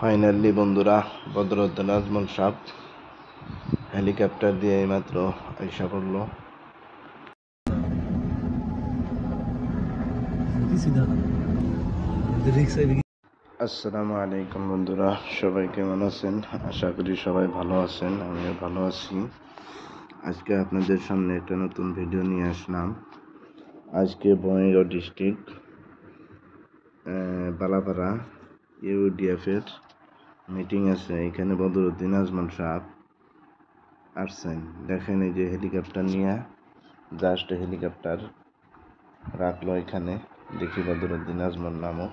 Finally বন্ধুরা, বদরুদ্দিন আজমল সাহেব helicopter দিয়ে এইমাত্র আইসা পড়ল। আসসালামু আলাইকুম বন্ধুরা, সবাই কেমন আছেন? আশা করি সবাই ভালো আছেন, আমিও ভালো আছি। আজকে আপনাদের সামনে একটা নতুন ভিডিও নিয়ে আসলাম। আজকে বঙ্গাইগাঁও ডিস্ট্রিক্ট বালাপাড়া ইউডিএফের মিটিং আছে। এখানে বদরুদ্দিন আজমল সাহেব আসছেন। দেখেন, এই যে হেলিকপ্টার নিয়ে জাস্ট হেলিকপ্টার রাখলো এখানে। দেখি বদরুদ্দিন আজমল নামক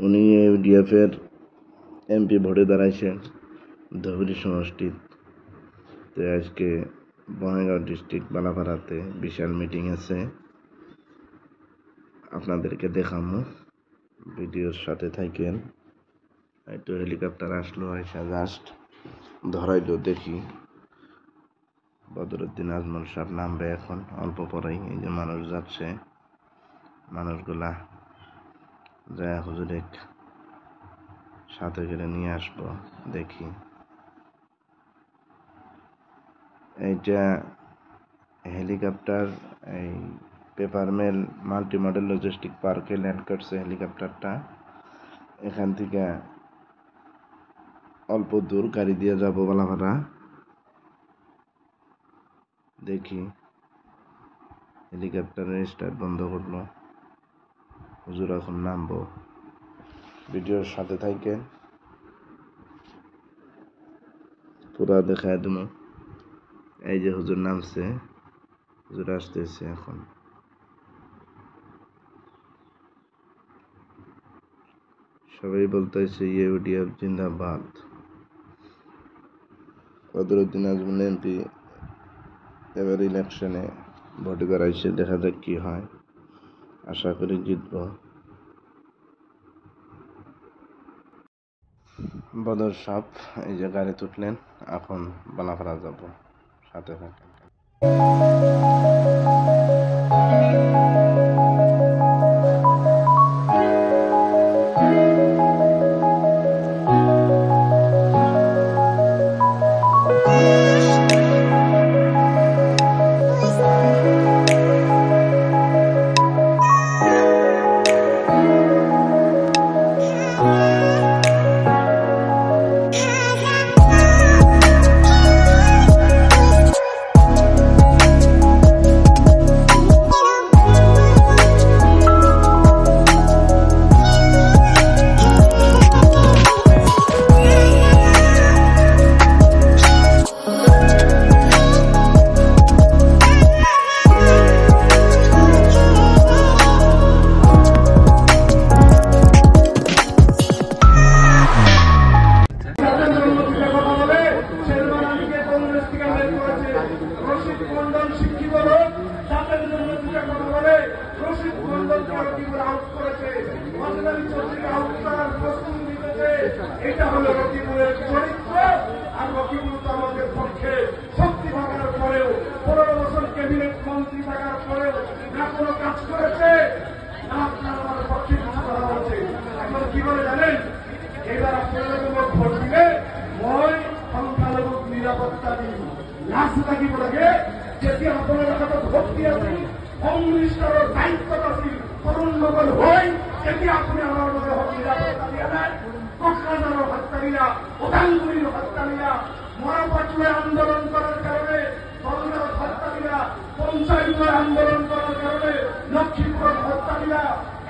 উনি ইউডিএফের এমপি ভোটে দাঁড়াইছেন ধুবড়ী সমষ্টির। তো আজকে বঙ্গাইগাঁও ডিস্ট্রিক্ট বালাপাড়াতে বিশাল মিটিং আছে, আপনাদেরকে দেখামু, ভিডিওর সাথে থাকেন। একটু হেলিকপ্টার আসলো, আইসা জাস্ট ধরাইলো। দেখি বদরুদ্দিন আজমল সাহেব নামবে এখন অল্প পরেই। এই যে মানুষ যাচ্ছে, মানুষগুলা যায় হুজুরেক সাথে করে নিয়ে আসবো। দেখি, এইটা হেলিকপ্টার এই paper mill multi modal logistic পার্কে ল্যান্ড করছে হেলিকপ্টারটা। এখান থেকে অল্প দূর গাড়ি দিয়ে যাবো বালাপাড়া। দেখি, হেলিকপ্টারের স্টার্ট বন্ধ করলো, হুজুর এখন নামবো। ভিডিওর সাথে থাকেন, পুরা দেখায় দেবো। এই যে হুজুর নামছে, হুজুর আসতেছে এখন। সবাই বলতেছে ইউডিএফ জিন্দাবাদ। বদরুদ্দিন আজমল এমপি এবার ইলেকশনে ভোটে দাঁড়াইছে। দেখা যাক কি হয়, আশা করি জিতব। বদর সাহেব এই যে গাড়ি তুললেন, এখন বালাপাড়া যাব, সাথে থাকেন। এটা হলো রকিবুলের চরিত্র। আর রকিবুল তো আমাদের পক্ষে শক্তি থাকার পরেও, 15 বছর ক্যাবিনেট মন্ত্রী থাকার পরেও না কোনো কাজ করেছে, না আপনার আমার পক্ষে কিছু করা হচ্ছে। এখন কি বলে জানেন, এবার আপনারা ভোট দিলে মই সংখ্যালঘু নিরাপত্তা দিন রাস্তা কি বলে যদি আপনারা কথা ভোট দিয়েছেন হোম মিনিস্টারের দায়িত্ব আছে তরুণনগর হয়, যদি আপনি আমার মধ্যে নিরাপত্তা দিয়ে দেন। কক্সবাজারের হত্যারীরা, ওদালগুড়ির হত্যারীরা, মরাপাটুয়ায় আন্দোলন করার কারণে, বরুণার হত্যারীরা পঞ্চায়েতের আন্দোলন করার কারণে, লক্ষ্মীপুরের হত্যারীরা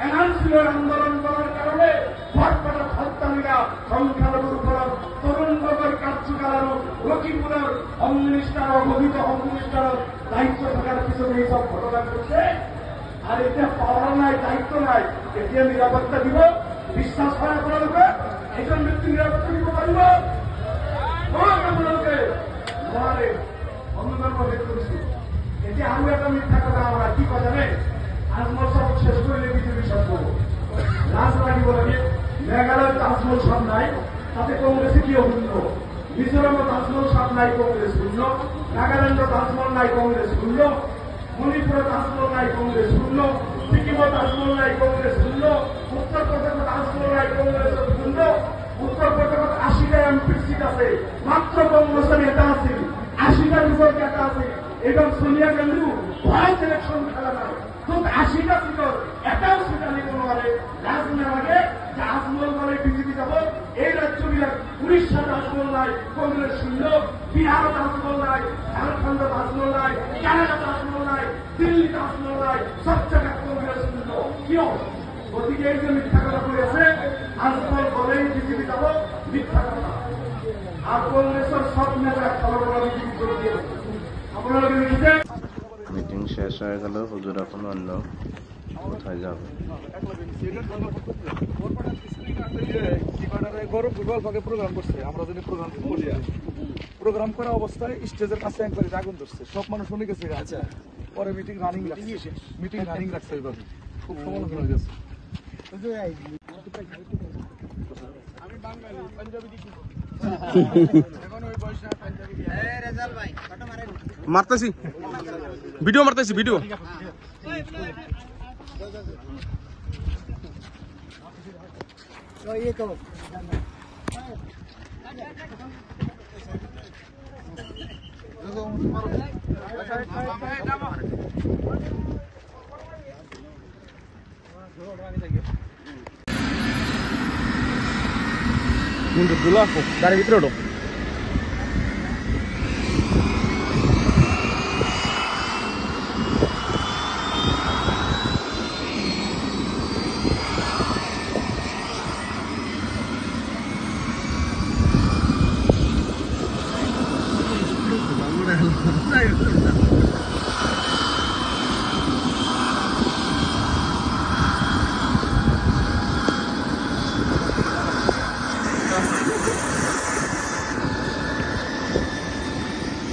এনআরসির আন্দোলন করার কারণে, ভটপাড়ার হত্যারীরা সংখ্যালঘুর উপর তরুণনগর কার্যকাল লক্ষ্মীপুরের হোম মিনিস্টার, অবহিত হোম মিনিস্টার দায়িত্ব থাকার পিছনে এইসব ঘটনা ঘটছে। আর এটা পাওয়ার নাই, দায়িত্ব নাই, এটিএম নিরাপত্তা দিব, বিশ্বাস হয় আপনাদেরকে একজন ব্যক্তি নিরাপত্তা দিব পারিব আপনাদেরকে মহারে অন্যধর্ম ভেদ করেছি। এটি আরো একটা মিথ্যা কথা। আমরা কি কথা নেই, আজমল সাহেব শেষ করে বিজেপি সব করবো রাজবাড়ি বলে মেঘালয়ের তাজমল সব নাই, তাতে কংগ্রেসে কি অভিন্ন? মিজোরামে তাজমল সব নাই, কংগ্রেস শূন্য। নাগাল্যান্ডে তাজমল নাই, কংগ্রেস শূন্য। মণিপুরে তাজমল নাই, কংগ্রেস শূন্য। সিকিমে তাজমল নাই, কংগ্রেস শূন্য। উত্তরপ্রদেশে তাজমল নাই, কংগ্রেস শূন্য। আছে, মাত্র 5 বছর এটা আছে, 80টা বিপদ টাকা আছে, এবং সোনিয়া গান্ধী ভয় ইলেকশন খেলা নাই, তো 80টা বিপদ এটাও সেটা নিতে পারে রাজনীতির আগে যে আজমল বলে বিজেপি যাব, এই রাজ্যগুলো উড়িষ্যাতে আজমল নাই, কংগ্রেস শূন্য, বিহারত আজমল নাই, ঝাড়খণ্ডে আজমল নাই, কেরালাতে আজমল নাই, দিল্লিতে আজমল নাই, সব জায়গায় কংগ্রেস শূন্য। কিয়? গতিকে এই যে মিথ্যা কথা বলেছে, আজমল বলেই বিজেপি যাব, মিথ্যা কথা। আর কংগ্রেসের সব নেতা খবর বলা বিজেপি করে দিয়েছে। আপনারা লিখতে মিটিং শেষ হয়ে গেল, হুজুর এখন অন্য কোথায় যাবে? প্রোগ্রাম করছে, আমরা যদি প্রোগ্রাম করা অবস্থায় স্টেজের কাছে একবারে আগুন ধরছে, সব মানুষ শুনে গেছে। আচ্ছা, পরে মিটিং রানিং রাখছে এইভাবে, খুব সমালোচনা হয়ে গেছে। মারতেছি ভিডিও, মারতেছি ভিডিও। কিন্তু দুলা গাড়ির ভিতরে ওঠো।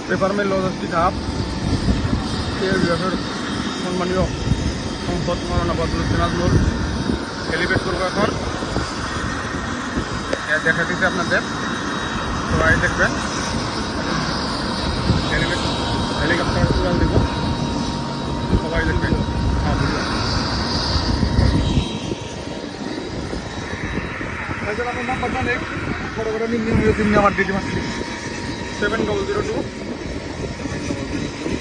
পেপার মিল লজিস্টিক হাব এর বিভাগের সম্মানীয় সংসদ মৌলানা বদরুদ্দিন আজমল হেলিপ্যাড করবো এখন। দেখা দিচ্ছে আপনাদের, সবাই দেখবেন। হেলিকপ্টার উড়ান দিব, সবাই দেখবেন। আমার নাম্বারটা নেই, বড় বড় নিম্ন আমার দিতে পারছি। 7002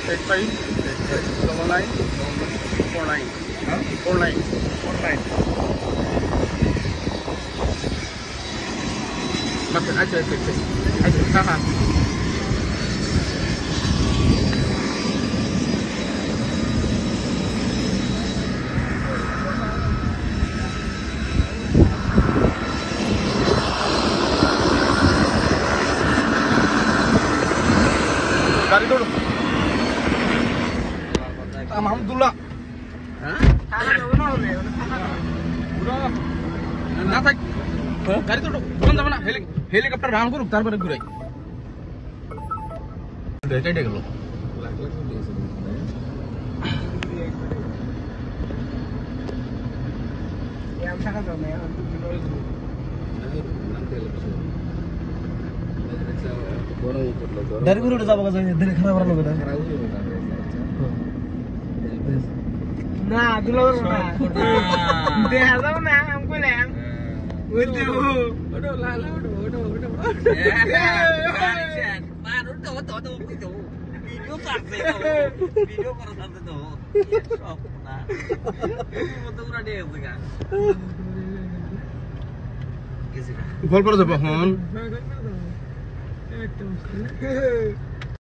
85994949 আচ্ছা আচ্ছা আচ্ছা, হ্যাঁ হ্যাঁ। গাড়ি তোড়ো আলহামদুলিল্লাহ। না থাক, গাড়ি তোড়ো, তখন যাবে না। হেলিকপ্টার রান করুক, তারপরে ঘুরাই। কেটে গেল। গাড়ি করে যাবো দিনে খারাপ লাগবে না দুলা দেখা যাবো না আমি কইলাম ফল পরে যাবো এখন।